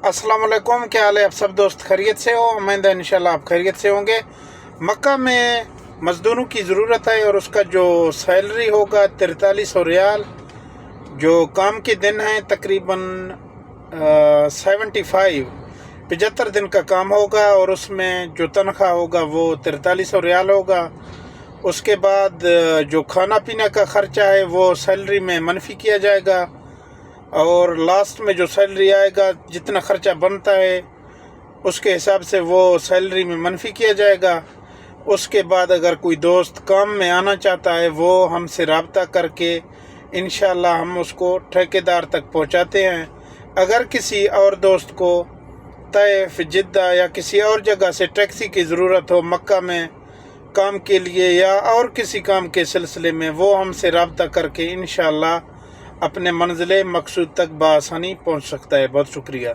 अस्सलाम वालेकुम, क्या हाल है? आप सब दोस्त खैरियत से हो? उम्मीद है इंशाल्लाह आप खैरियत से होंगे। मक्का में मज़दूरों की ज़रूरत है और उसका जो सैलरी होगा 4300 रियाल। जो काम के दिन हैं तकरीबन 75 दिन का काम होगा और उसमें जो तनख्वाह होगा वो 4300 रियाल होगा। उसके बाद जो खाना पीना का ख़र्चा है वो सैलरी में मनफी किया जाएगा और लास्ट में जो सैलरी आएगा जितना ख़र्चा बनता है उसके हिसाब से वो सैलरी में मनफी किया जाएगा। उसके बाद अगर कोई दोस्त काम में आना चाहता है वो हमसे रब्ता करके इंशाल्लाह हम उसको ठेकेदार तक पहुंचाते हैं। अगर किसी और दोस्त को तैफ, जिद्दा या किसी और जगह से टैक्सी की ज़रूरत हो मक्का में काम के लिए या और किसी काम के सिलसिले में, वो हमसे रब्ता करके इंशाल्लाह अपने मंजिल मकसूद तक बआसानी पहुंच सकता है। बहुत शुक्रिया।